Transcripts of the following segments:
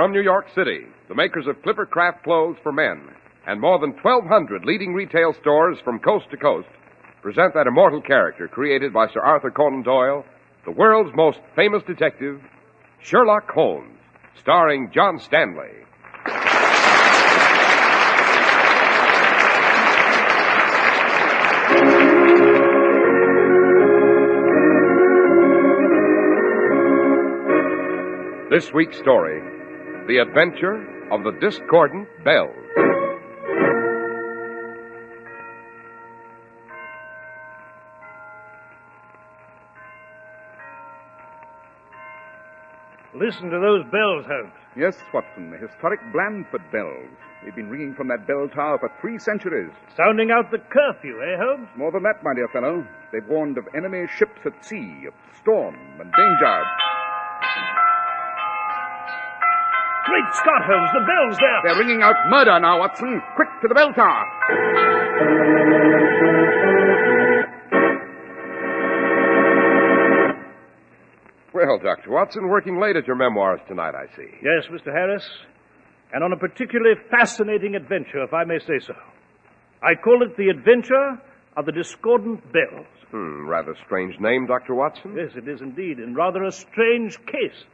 From New York City, the makers of Clipper Craft clothes for men and more than 1,200 leading retail stores from coast to coast present that immortal character created by Sir Arthur Conan Doyle, the world's most famous detective, Sherlock Holmes, starring John Stanley. This week's story, The Adventure of the Discordant Bells. Listen to those bells, Holmes. Yes, Watson, the historic Blandford bells. They've been ringing from that bell tower for 3 centuries. Sounding out the curfew, eh, Holmes? More than that, my dear fellow. They've warned of enemy ships at sea, of storm and danger. Great Scott, Holmes, the bells there. They're ringing out murder now, Watson. Quick to the bell tower. Well, Dr. Watson, working late at your memoirs tonight, I see. Yes, Mr. Harris, and on a particularly fascinating adventure, if I may say so. I call it the adventure of the Discordant Bells. Rather strange name, Dr. Watson. Yes, it is indeed, and rather a strange case.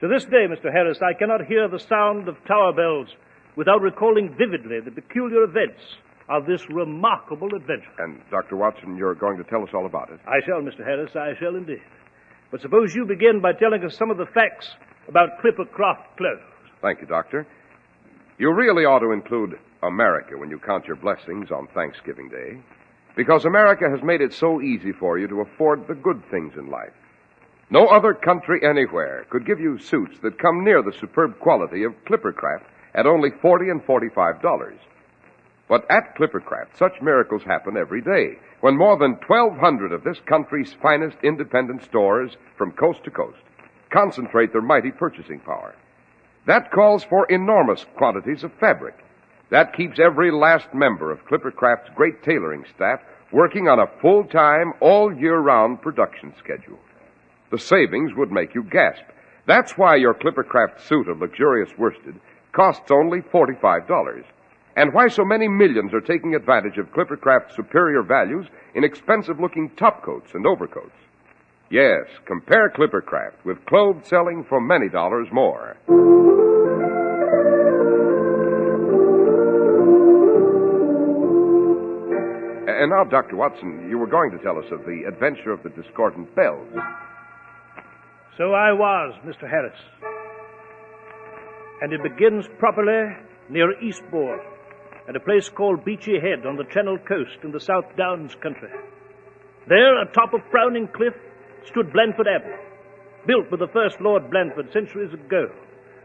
To this day, Mr. Harris, I cannot hear the sound of tower bells without recalling vividly the peculiar events of this remarkable adventure. And, Dr. Watson, you're going to tell us all about it. I shall, Mr. Harris, I shall indeed. But suppose you begin by telling us some of the facts about Clipper Craft clothes. Thank you, Doctor. You really ought to include America when you count your blessings on Thanksgiving Day, because America has made it so easy for you to afford the good things in life. No other country anywhere could give you suits that come near the superb quality of Clipper Craft at only $40 and $45. But at Clipper Craft, such miracles happen every day when more than 1,200 of this country's finest independent stores from coast to coast concentrate their mighty purchasing power. That calls for enormous quantities of fabric. That keeps every last member of Clipper Craft's great tailoring staff working on a full-time, all-year-round production schedule. The savings would make you gasp. That's why your Clipper Craft suit of luxurious worsted costs only $45. And why so many millions are taking advantage of Clipper Craft's superior values in expensive-looking topcoats and overcoats. Yes, compare Clipper Craft with clothes selling for many dollars more. And now, Dr. Watson, you were going to tell us of the adventure of the Discordant Bells. So I was, Mr. Harris. And it begins properly near Eastbourne, at a place called Beachy Head on the Channel Coast in the South Downs country. There, atop a frowning cliff, stood Blandford Abbey, built by the first Lord Blandford centuries ago,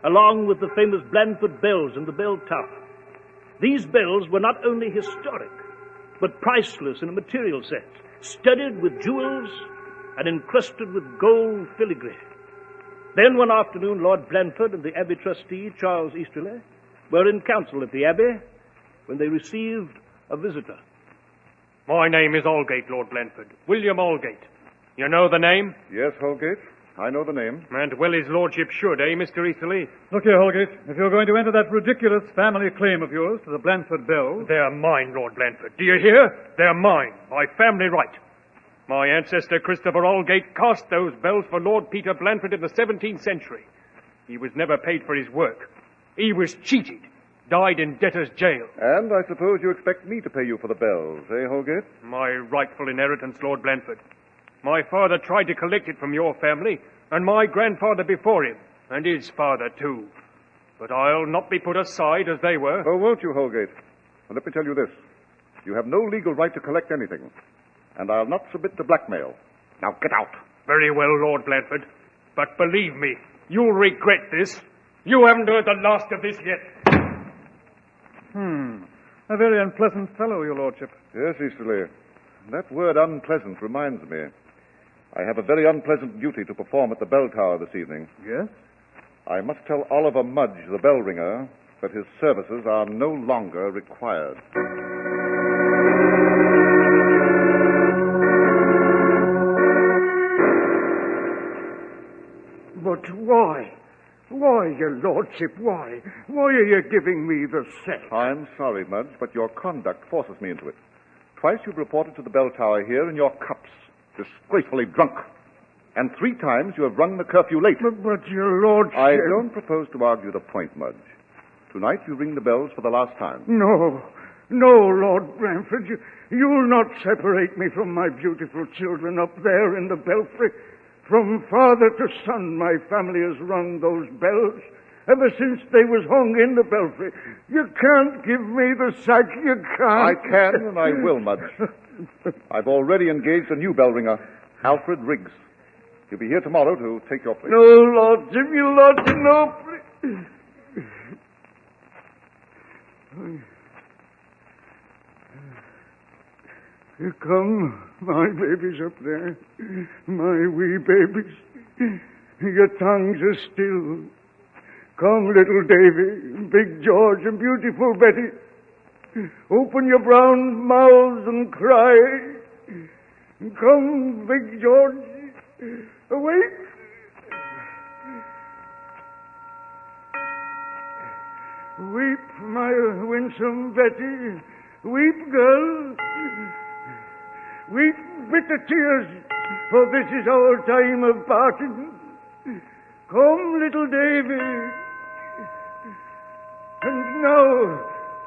along with the famous Blandford bells in the bell tower. These bells were not only historic, but priceless in a material sense, studded with jewels and encrusted with gold filigree. Then one afternoon, Lord Blandford and the Abbey trustee, Charles Easterly, were in council at the Abbey when they received a visitor. My name is Aldgate, Lord Blandford. William Aldgate. You know the name? Yes, Holgate. I know the name. And well his lordship should, eh, Mr. Easterly? Look here, Holgate. If you're going to enter that ridiculous family claim of yours to the Blandford bells... They're mine, Lord Blandford. Do you hear? They're mine, by family right. My ancestor, Christopher Aldgate, cast those bells for Lord Peter Blandford in the 17th century. He was never paid for his work. He was cheated. Died in debtor's jail. And I suppose you expect me to pay you for the bells, eh, Holgate? My rightful inheritance, Lord Blandford. My father tried to collect it from your family, and my grandfather before him, and his father too. But I'll not be put aside as they were. Oh, won't you, Holgate? Well, let me tell you this. You have no legal right to collect anything, and I'll not submit to blackmail. Now get out. Very well, Lord Blandford. But believe me, you'll regret this. You haven't heard the last of this yet. A very unpleasant fellow, your lordship. Yes, Easterly. That word unpleasant reminds me. I have a very unpleasant duty to perform at the bell tower this evening. Yes? I must tell Oliver Mudge, the bell ringer, that his services are no longer required. But why? Why, Why, your lordship, why? Why are you giving me the sack? I'm sorry, Mudge, but your conduct forces me into it. Twice you've reported to the bell tower here in your cups, disgracefully drunk. And 3 times you have rung the curfew late. But your lordship... I don't propose to argue the point, Mudge. Tonight you ring the bells for the last time. No, Lord Blandford, you'll not separate me from my beautiful children up there in the belfry. From father to son, my family has rung those bells ever since they was hung in the belfry. You can't give me the sack, you can't. I can and I will, Mudge. I've already engaged a new bell ringer, Alfred Riggs. He'll be here tomorrow to take your place. No, lordship, you lordship, no, please. Here come my babies up there, my wee babies. Your tongues are still. Come, little Davy, Big George, and beautiful Betty. Open your brown mouths and cry. Come, Big George, awake. Weep, my winsome Betty, weep, girl. Weep bitter tears, for this is our time of parting. Come, little Davy. And now,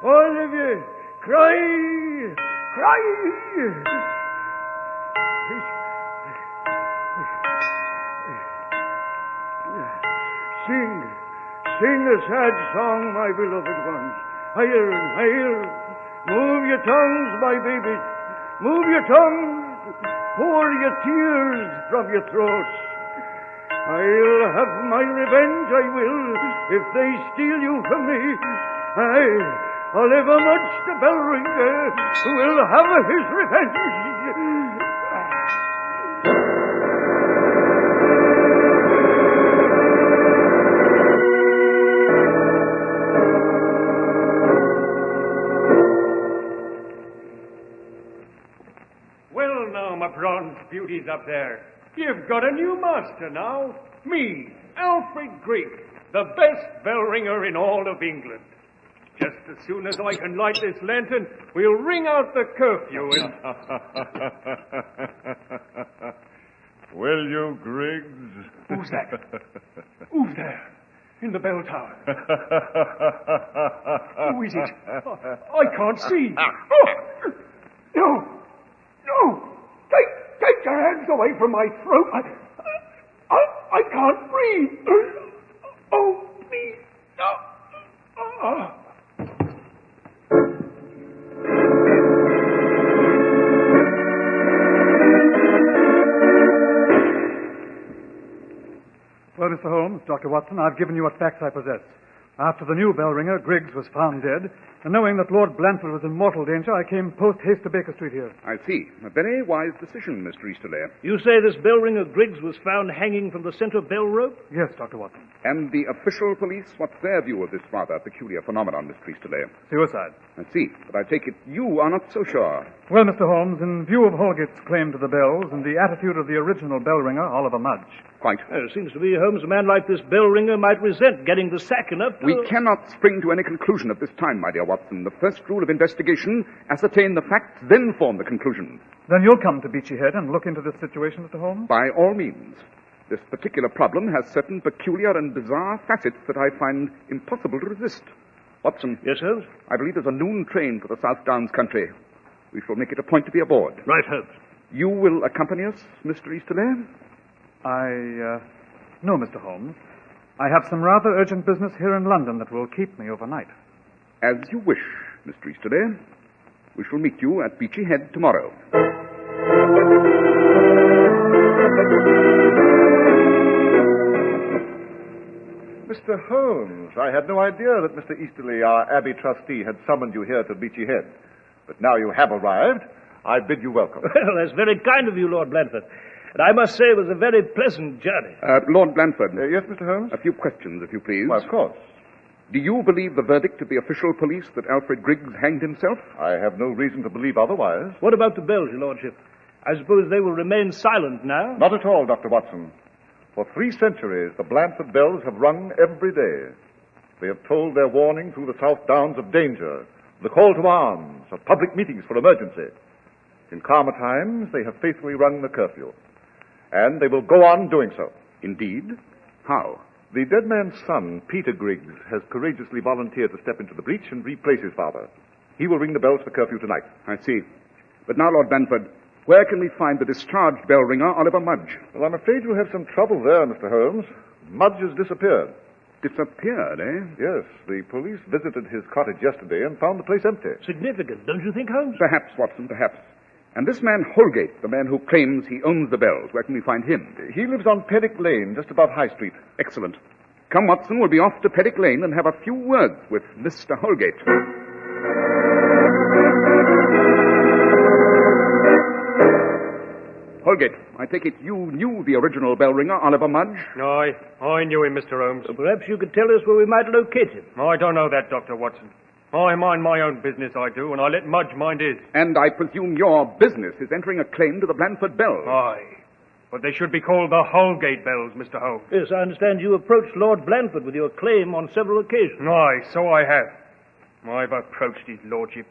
all of you, cry, cry. Sing a sad song, my beloved ones. Higher and higher. Move your tongues, my babies. Move your tongues. Pour your tears from your throats. I'll have my revenge, I will, if they steal you from me. Aye, however much the bell ringer will have his revenge. Well, now, my bronze beauties up there, you've got a new master now. Me, Alfred Griggs, the best bell ringer in all of England. Just as soon as I can light this lantern, we'll ring out the curfew and... Will you, Griggs? Who's that? Who's there? In the bell tower. Who is it? I can't see. Oh! No! No! Take your hands away from my throat. I can't breathe. Oh, please. No. Well, Mr. Holmes, Dr. Watson, I've given you what facts I possess. After the new bell ringer, Griggs, was found dead, and knowing that Lord Blandford was in mortal danger, I came post-haste to Baker Street here. I see. A very wise decision, Mr. Easterley. You say this bell ringer Griggs was found hanging from the center bell rope? Yes, Dr. Watson. And the official police, what's their view of this rather peculiar phenomenon, Mr. Easterley? Suicide. I see. But I take it you are not so sure. Well, Mr. Holmes, in view of Holgate's claim to the bells and the attitude of the original bell ringer, Oliver Mudge. Quite. It seems to me, Holmes, a man like this bell ringer might resent getting the sack enough to... We cannot spring to any conclusion at this time, my dear Watson. The first rule of investigation, ascertain the facts, then form the conclusion. Then you'll come to Beachy Head and look into this situation, Mr. Holmes? By all means. This particular problem has certain peculiar and bizarre facets that I find impossible to resist. Watson. Yes, Holmes? I believe there's a noon train for the South Downs country. We shall make it a point to be aboard. Right, Holmes. You will accompany us, Mr. Easterley? No, Mr. Holmes. I have some rather urgent business here in London that will keep me overnight. As you wish, Mr. Easterley. We shall meet you at Beachy Head tomorrow. Mr. Holmes, I had no idea that Mr. Easterley, our Abbey trustee, had summoned you here to Beachy Head. But now you have arrived, I bid you welcome. Well, that's very kind of you, Lord Blandford. And I must say it was a very pleasant journey. Lord Blandford. Yes, Mr. Holmes? A few questions, if you please. Well, of course. Do you believe the verdict of the official police that Alfred Griggs hanged himself? I have no reason to believe otherwise. What about the bells, your lordship? I suppose they will remain silent now? Not at all, Dr. Watson. For 3 centuries, the Blandford bells have rung every day. They have tolled their warning through the South Downs of danger, the call to arms, of public meetings for emergency. In calmer times, they have faithfully rung the curfew. And they will go on doing so. Indeed? How? The dead man's son, Peter Griggs, has courageously volunteered to step into the breach and replace his father. He will ring the bells for curfew tonight. I see. But now, Lord Blandford, where can we find the discharged bell ringer, Oliver Mudge? Well, I'm afraid you'll have some trouble there, Mr. Holmes. Mudge has disappeared. Disappeared, eh? Yes, the police visited his cottage yesterday and found the place empty. Significant, don't you think, Holmes? Perhaps, Watson, perhaps. And this man Holgate, the man who claims he owns the bells, where can we find him? He lives on Perrick Lane, just above High Street. Excellent. Come, Watson, we'll be off to Perrick Lane and have a few words with Mr. Holgate. Holgate, I take it you knew the original bell ringer, Oliver Mudge? I knew him, Mr. Holmes. Perhaps you could tell us where we might locate him. I don't know that, Dr. Watson. I mind my own business, I do, and I let Mudge mind his. And I presume your business is entering a claim to the Blandford bells. Aye. But they should be called the Holgate bells, Mr. Holmes. Yes, I understand you approached Lord Blandford with your claim on several occasions. Aye, so I have. I've approached his lordship.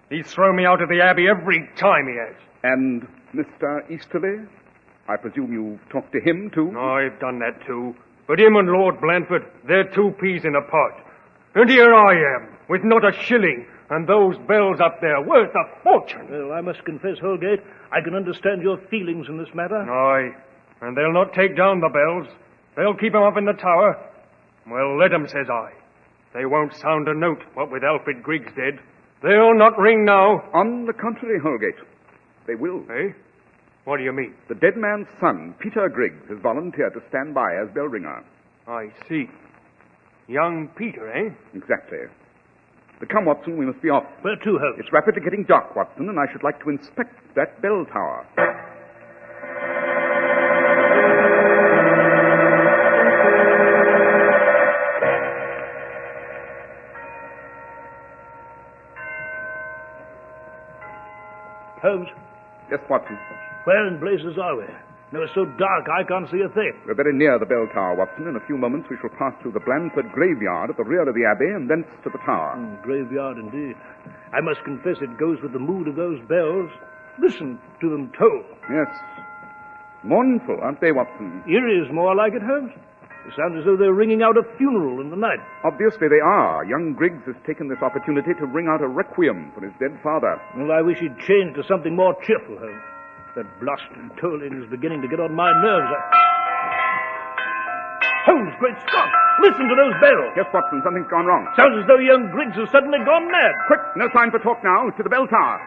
He's thrown me out of the Abbey every time he has. And Mr. Easterly? I presume you've talked to him, too? I've done that, too. But him and Lord Blandford, they're 2 peas in a pod. And here I am, with not a shilling, and those bells up there worth a fortune. Well, I must confess, Holgate, I can understand your feelings in this matter. Aye, and they'll not take down the bells. They'll keep 'em up in the tower. Well, let 'em, says I. They won't sound a note, what with Alfred Griggs dead. They'll not ring now. On the contrary, Holgate, they will. Eh? What do you mean? The dead man's son, Peter Griggs, has volunteered to stand by as bell ringer. I see. Young Peter, eh? Exactly. But come, Watson, we must be off. Where to, Holmes? It's rapidly getting dark, Watson, and I should like to inspect that bell tower. Holmes, Yes, Watson. where in blazes are we? No, it's so dark I can't see a thing. We're very near the bell tower, Watson. In a few moments we shall pass through the Blandford graveyard at the rear of the Abbey and thence to the tower. Graveyard indeed. I must confess it goes with the mood of those bells. Listen to them toll. Yes. Mournful, aren't they, Watson? Eerie is more like it, Holmes. They sound as though they're ringing out a funeral in the night. Obviously they are. Young Griggs has taken this opportunity to ring out a requiem for his dead father. Well, I wish he'd changed to something more cheerful, Holmes. That blasted tolling is beginning to get on my nerves. Holmes, great Scott! Listen to those bells! Yes, Watson, something's gone wrong. Sounds as though young Griggs has suddenly gone mad. Quick, no time for talk now. To the bell tower.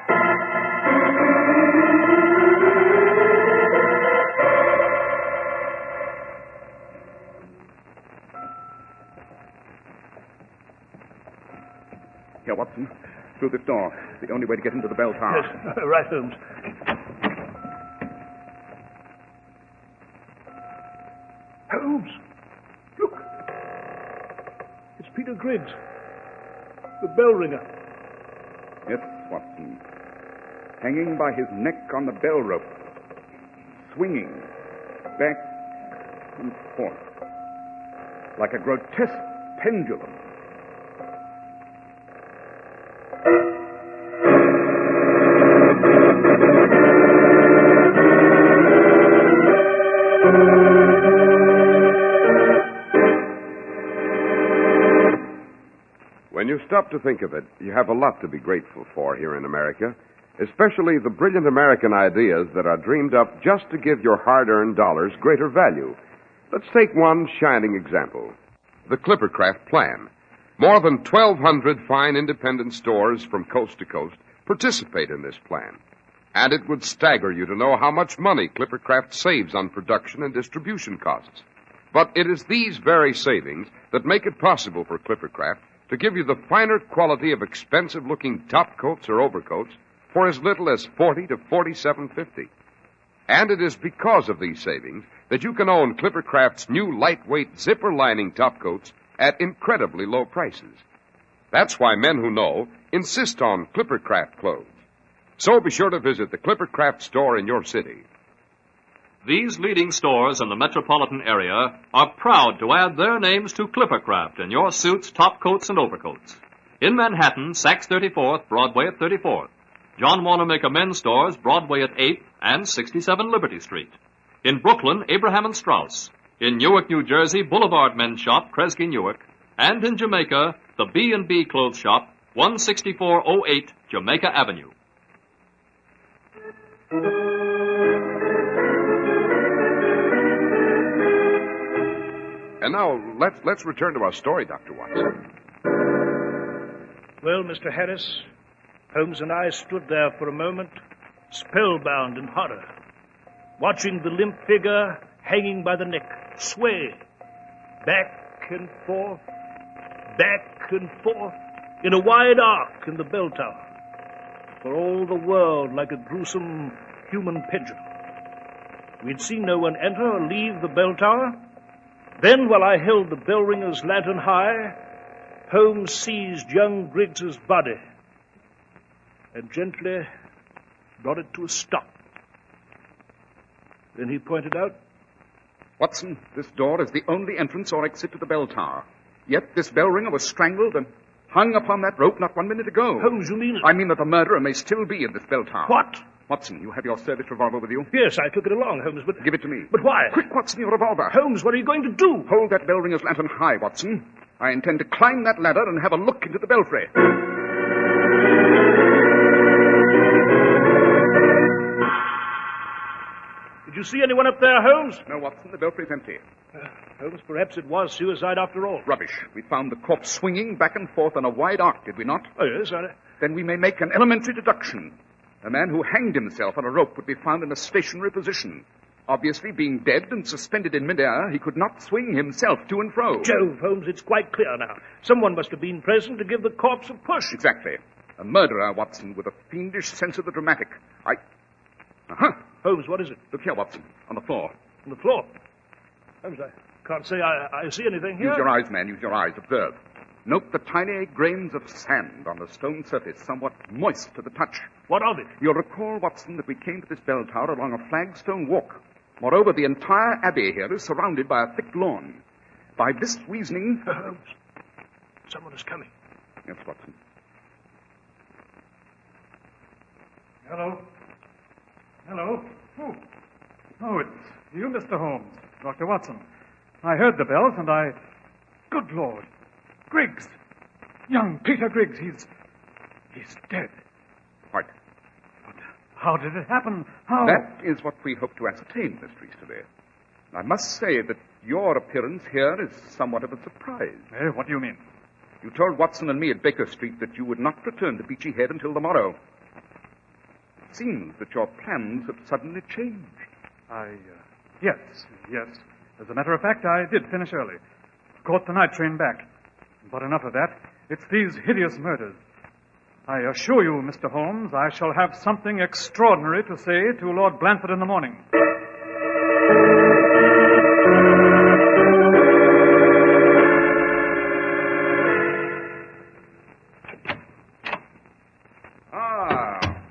Here, Watson. Through this door. It's the only way to get into the bell tower. Yes, right, Holmes. Holmes, look. It's Peter Griggs, the bell ringer. Yes, Watson. Hanging by his neck on the bell rope. Swinging back and forth. Like a grotesque pendulum. When you stop to think of it, you have a lot to be grateful for here in America, especially the brilliant American ideas that are dreamed up just to give your hard-earned dollars greater value. Let's take one shining example, the Clippercraft Plan. More than 1,200 fine independent stores from coast to coast participate in this plan. And it would stagger you to know how much money Clippercraft saves on production and distribution costs. But it is these very savings that make it possible for Clippercraft to give you the finer quality of expensive-looking top coats or overcoats for as little as $40 to $47.50. And it is because of these savings that you can own Clippercraft's new lightweight zipper-lining top coats at incredibly low prices. That's why men who know insist on Clippercraft clothes. So be sure to visit the Clippercraft store in your city. These leading stores in the metropolitan area are proud to add their names to Clippercraft in your suits, top coats, and overcoats. In Manhattan, Saks 34th, Broadway at 34th. John Wanamaker Men's Stores, Broadway at 8th and 67 Liberty Street. In Brooklyn, Abraham and Strauss. In Newark, New Jersey, Boulevard Men's Shop, Kresge Newark. And in Jamaica, the B&B Clothes Shop, 16408 Jamaica Avenue. And now, let's return to our story, Dr. Watson. Well, Mr. Harris, Holmes and I stood there for a moment, spellbound in horror, watching the limp figure hanging by the neck sway back and forth, in a wide arc in the bell tower, for all the world like a gruesome human pigeon. We'd seen no one enter or leave the bell tower. Then, while I held the bell ringer's lantern high, Holmes seized young Griggs's body and gently brought it to a stop. Then he pointed out, Watson, this door is the only entrance or exit to the bell tower. Yet this bell ringer was strangled and hung upon that rope not 1 minute ago. Holmes, you mean... I mean that the murderer may still be in this bell tower. What? Watson, you have your service revolver with you? Yes, I took it along, Holmes, but... Give it to me. But why? Quick, Watson, your revolver. Holmes, what are you going to do? Hold that bell ringer's lantern high, Watson. I intend to climb that ladder and have a look into the belfry. Did you see anyone up there, Holmes? No, Watson, the belfry's empty. Holmes, perhaps it was suicide after all. Rubbish. We found the corpse swinging back and forth on a wide arc, did we not? Oh, yes, Then we may make an elementary deduction. A man who hanged himself on a rope would be found in a stationary position. Obviously, being dead and suspended in midair, he could not swing himself to and fro. Jove, Holmes, it's quite clear now. Someone must have been present to give the corpse a push. Exactly. A murderer, Watson, with a fiendish sense of the dramatic. Holmes, what is it? Look here, Watson, on the floor. On the floor? Holmes, I can't say I see anything here. Use your eyes, man, use your eyes. Observe. Note the tiny grains of sand on the stone surface, somewhat moist to the touch. What of it? You'll recall, Watson, that we came to this bell tower along a flagstone walk. Moreover, the entire abbey here is surrounded by a thick lawn. By this reasoning... Holmes, someone is coming. Yes, Watson. Hello? Oh, it's you, Mr. Holmes. Dr. Watson. I heard the bells, and I... Good Lord. Griggs. Young Peter Griggs. He's dead. Right. But how did it happen? How... That is what we hope to ascertain, Miss Easterby. I must say that your appearance here is somewhat of a surprise. What do you mean? You told Watson and me at Baker Street that you would not return to Beachy Head until the morrow. It seems that your plans have suddenly changed. Yes. As a matter of fact, I did finish early. Caught the night train back. But enough of that. It's these hideous murders. I assure you, Mr. Holmes, I shall have something extraordinary to say to Lord Blandford in the morning.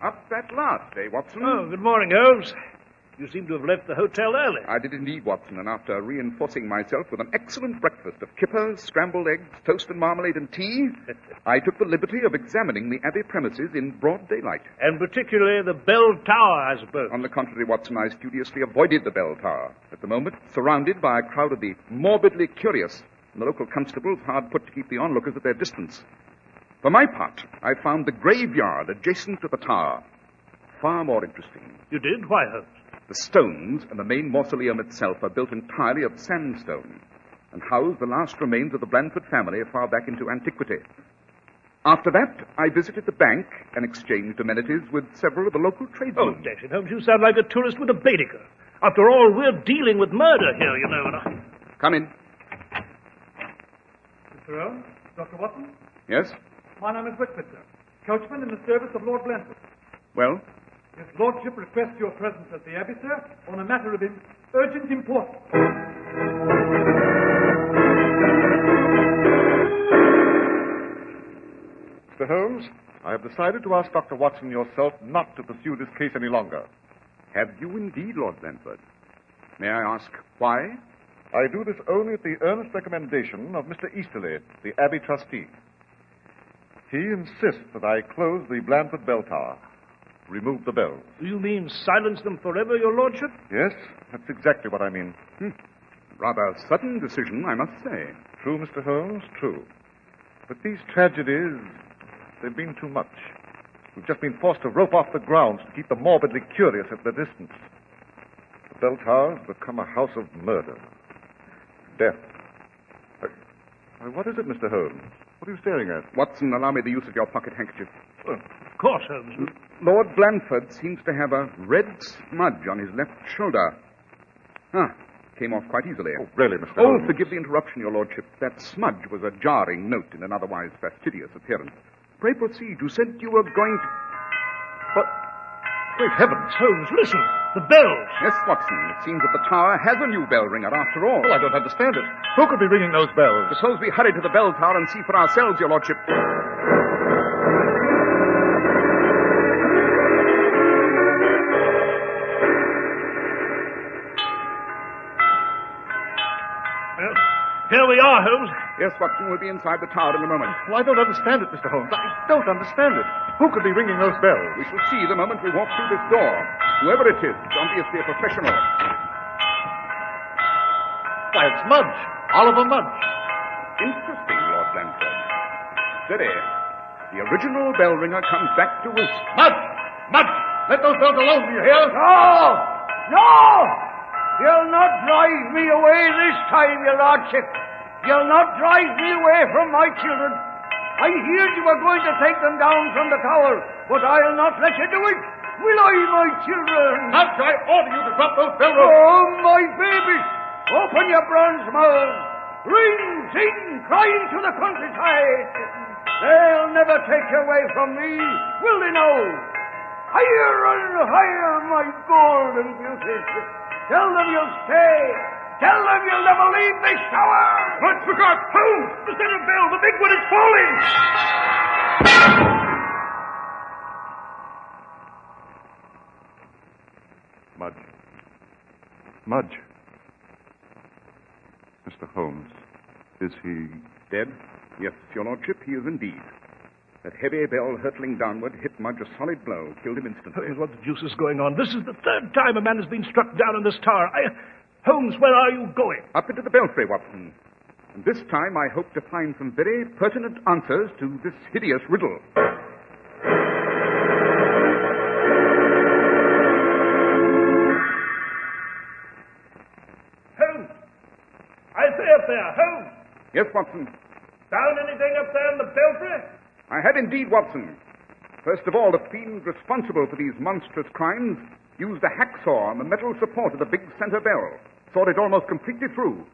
Up that last, Watson? Oh, good morning, Holmes. You seem to have left the hotel early. I did indeed, Watson, and after reinforcing myself with an excellent breakfast of kippers, scrambled eggs, toast and marmalade and tea, I took the liberty of examining the Abbey premises in broad daylight. And particularly the bell tower, I suppose. On the contrary, Watson, I studiously avoided the bell tower. At the moment, surrounded by a crowd of the morbidly curious, and the local constables hard put to keep the onlookers at their distance. For my part, I found the graveyard adjacent to the tower far more interesting. You did? Why, Holmes? The stones and the main mausoleum itself are built entirely of sandstone and house the last remains of the Blandford family far back into antiquity. After that, I visited the bank and exchanged amenities with several of the local tradesmen. Oh, dash it, Holmes, you sound like a tourist with a Baedeker. After all, we're dealing with murder here, you know. Come in. Mr. Holmes? Dr. Watson? Yes? My name is Whitford, sir. Coachman in the service of Lord Blandford. Well? His Lordship requests your presence at the Abbey, sir, on a matter of urgent importance. Mr. Holmes, I have decided to ask Dr. Watson yourself not to pursue this case any longer. Have you indeed, Lord Blandford? May I ask why? I do this only at the earnest recommendation of Mr. Easterly, the Abbey trustee. He insists that I close the Blandford bell tower, remove the bells. You mean silence them forever, your lordship? Yes, that's exactly what I mean. Rather sudden decision, I must say. True, Mr. Holmes, true. But these tragedies, they've been too much. We've just been forced to rope off the grounds to keep the morbidly curious at their distance. The bell tower's become a house of murder. Death. What is it, Mr. Holmes? What are you staring at? Watson, allow me the use of your pocket handkerchief. Of course, Holmes. Lord Blandford seems to have a red smudge on his left shoulder. Came off quite easily. Oh, really, Mr. Holmes? Forgive the interruption, your lordship. That smudge was a jarring note in an otherwise fastidious appearance. Pray proceed. You said you were going to... But, great heavens. Holmes, listen. The bells. Yes, Watson. It seems that the tower has a new bell ringer after all. Oh, I don't understand it. Who could be ringing those bells? Suppose we hurry to the bell tower and see for ourselves, your lordship. Well, here we are, Holmes. Yes, Watson, we'll be inside the tower in a moment. Well, I don't understand it, Mr. Holmes. I don't understand it. Who could be ringing those bells? We shall see the moment we walk through this door. Whoever it is, it's obviously a professional. Why, it's Mudge. Oliver Mudge. Interesting, Lord Blandford. Steady. The original bell ringer comes back to roost. Mudge! Mudge! Let those bells alone, do you hear? No! No! You'll not drive me away this time, your lordship. You'll not drive me away from my children. I heard you were going to take them down from the tower, but I'll not let you do it. Will I, my children? Mudge, I order you to drop those bell ropes. Oh, my babies! Open your bronze mouths. Ring, sing, cry into the countryside. They'll never take you away from me, will they now? Higher and higher, my golden beauties. Tell them you'll stay. Tell them you'll never leave this tower. What forgot? Holmes! The center bell! The big one is falling! Mudge. Mudge. Mr. Holmes, is he... Dead? Yes, your lordship, he is indeed. That heavy bell hurtling downward hit Mudge a solid blow, killed him instantly. Holmes, what the deuce is going on? This is the third time a man has been struck down in this tower. Holmes, where are you going? Up into the belfry, Watson. And this time I hope to find some very pertinent answers to this hideous riddle. Holmes! I say up there, Holmes! Yes, Watson. Found anything up there in the belfry? I had indeed, Watson. First of all, the fiend responsible for these monstrous crimes used a hacksaw on the metal support of the big center bell. Sawed it almost completely through.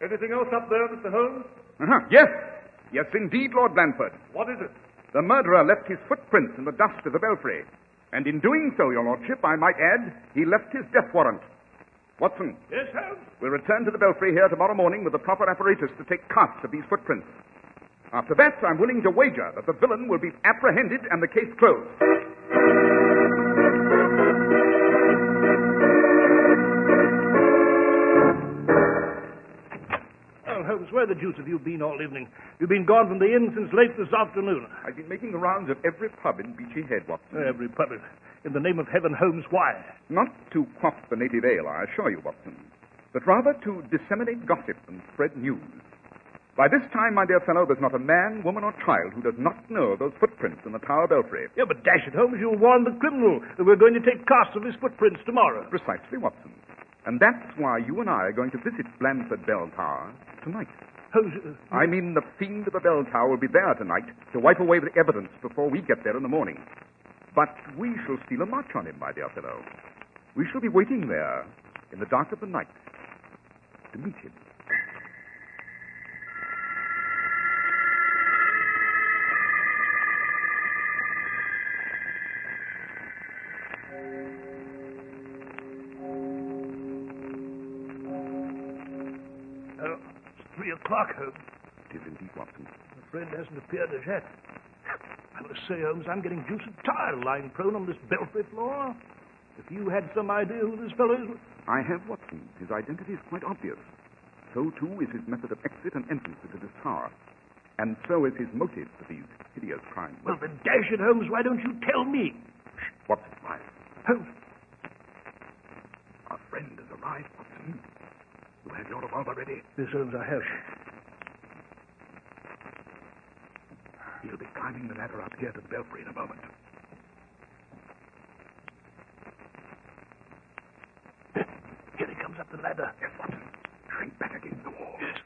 Anything else up there, Mr. Holmes? Yes. Yes, indeed, Lord Blandford. What is it? The murderer left his footprints in the dust of the belfry. And in doing so, your lordship, I might add, he left his death warrant. Watson. Yes, Holmes? We'll return to the belfry here tomorrow morning with the proper apparatus to take casts of these footprints. After that, I'm willing to wager that the villain will be apprehended and the case closed. Oh, Holmes, where the deuce have you been all evening? You've been gone from the inn since late this afternoon. I've been making the rounds of every pub in Beachy Head, Watson. Every pub. In the name of heaven, Holmes, why? Not to quaff the native ale, I assure you, Watson, but rather to disseminate gossip and spread news. By this time, my dear fellow, there's not a man, woman, or child who does not know those footprints in the Tower belfry. Yeah, but dash it, Holmes, you'll warn the criminal that we're going to take casts of his footprints tomorrow. Precisely, Watson. And that's why you and I are going to visit Blandford Bell Tower tonight. Holmes... I mean, the fiend of the bell tower will be there tonight to wipe away the evidence before we get there in the morning. But we shall steal a march on him, my dear fellow. We shall be waiting there in the dark of the night to meet him. It's 3 o'clock, Holmes. It is indeed, Watson. My friend hasn't appeared as yet. I must say, Holmes, I'm getting deuced tired lying prone on this belfry floor. If you had some idea who this fellow is... I have, Watson. His identity is quite obvious. So, too, is his method of exit and entrance into this tower. And so is his motive for these hideous crimes. Well, then, dash it, Holmes, why don't you tell me? Watson, quiet. Holmes. Our friend has arrived, Watson. You have your revolver ready? Yes, Holmes, I have. He'll be climbing the ladder up here to the belfry in a moment. Here he comes up the ladder. Yes, Watson. Shrink back against the wall. Yes.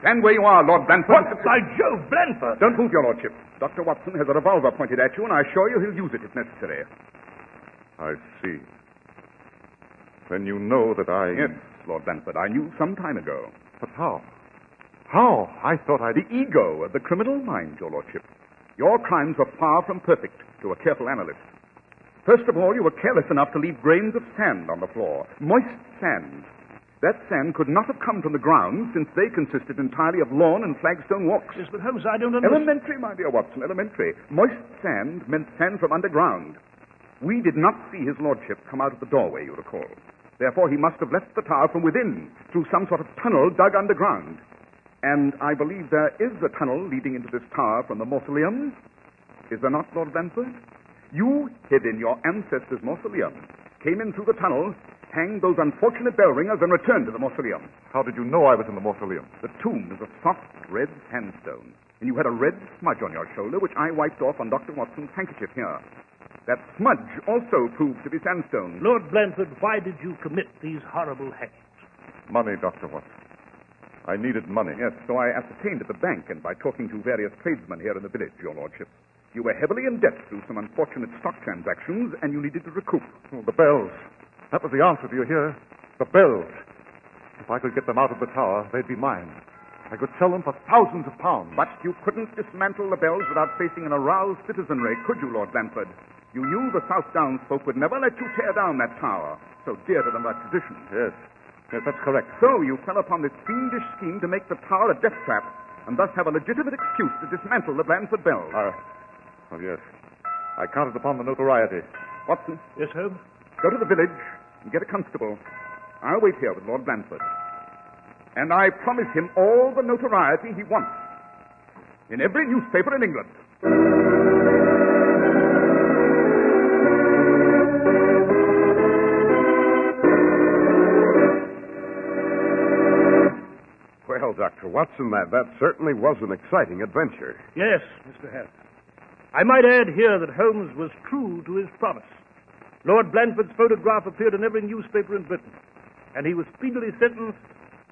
Stand where you are, Lord Blanford. What? By Jove, Blanford! Don't move, your lordship. Dr. Watson has a revolver pointed at you, and I assure you he'll use it if necessary. I see. Then you know that I... Yes, Lord Blanford, I knew some time ago. But how? How? I thought I'd... The ego of the criminal mind, your lordship. Your crimes were far from perfect to a careful analyst. First of all, you were careless enough to leave grains of sand on the floor. Moist sand. That sand could not have come from the ground, since they consisted entirely of lawn and flagstone walks. Yes, but Holmes, I don't understand. Elementary, my dear Watson, elementary. Moist sand meant sand from underground. We did not see his lordship come out of the doorway, you recall. Therefore, he must have left the tower from within, through some sort of tunnel dug underground. And I believe there is a tunnel leading into this tower from the mausoleum. Is there not, Lord Blanford? You hid in your ancestors' mausoleum, came in through the tunnel, hanged those unfortunate bell ringers, and returned to the mausoleum. How did you know I was in the mausoleum? The tomb is of soft red sandstone, and you had a red smudge on your shoulder, which I wiped off on Dr. Watson's handkerchief here. That smudge also proved to be sandstone. Lord Blanford, why did you commit these horrible hangings? Money, Dr. Watson. I needed money. Yes, so I ascertained at the bank and by talking to various tradesmen here in the village, your lordship. You were heavily in debt through some unfortunate stock transactions, and you needed to recoup. Oh, the bells. That was the answer, do you hear? The bells. If I could get them out of the tower, they'd be mine. I could sell them for thousands of pounds. But you couldn't dismantle the bells without facing an aroused citizenry, could you, Lord Blanford? You knew the South Downs folk would never let you tear down that tower, so dear to them by tradition. Yes. Yes, that's correct. So you fell upon this fiendish scheme to make the tower a death trap, and thus have a legitimate excuse to dismantle the Blanford bells. Oh, yes. I counted upon the notoriety. Watson. Yes, Holmes? Go to the village and get a constable. I'll wait here with Lord Blanford. And I promise him all the notoriety he wants. In every newspaper in England. Well, Dr. Watson, that certainly was an exciting adventure. Yes, Mr. Harris. I might add here that Holmes was true to his promise. Lord Blanford's photograph appeared in every newspaper in Britain, and he was speedily sentenced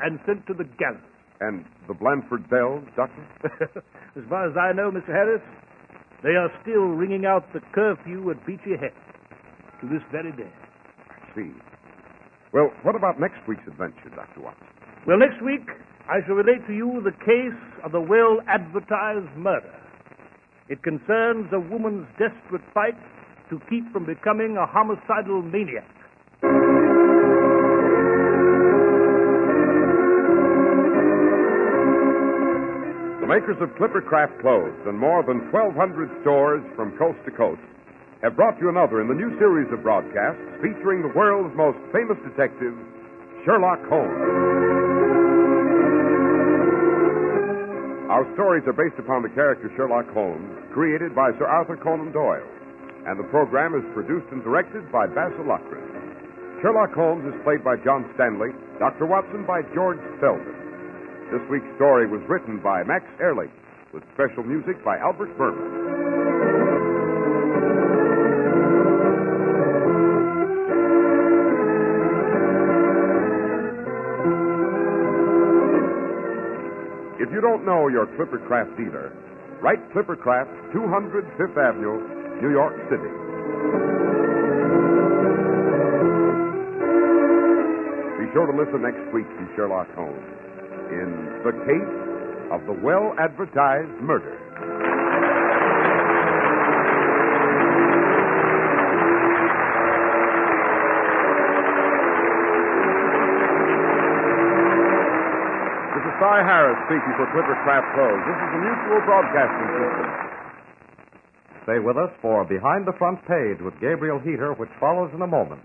and sent to the gallows. And the Blanford bells, Doctor? As far as I know, Mr. Harris, they are still ringing out the curfew at Beachy Head to this very day. I see. Well, what about next week's adventure, Dr. Watson? Well, next week, I shall relate to you the case of the well-advertised murder. It concerns a woman's desperate fight to keep from becoming a homicidal maniac. The makers of Clippercraft clothes and more than 1,200 stores from coast to coast have brought you another in the new series of broadcasts featuring the world's most famous detective, Sherlock Holmes. Our stories are based upon the character Sherlock Holmes, created by Sir Arthur Conan Doyle, and the program is produced and directed by Basil Lockridge. Sherlock Holmes is played by John Stanley, Dr. Watson by George Selden. This week's story was written by Max Ehrlich, with special music by Albert Berman. If you don't know your Clippercraft dealer, write Clippercraft, 200 Fifth Avenue, New York City. Be sure to listen next week to Sherlock Holmes in The Case of the Well-Advertised Murder. Cy Harris speaking for Clippercraft Clothes. This is the Mutual Broadcasting System. Stay with us for Behind the Front Page with Gabriel Heater, which follows in a moment.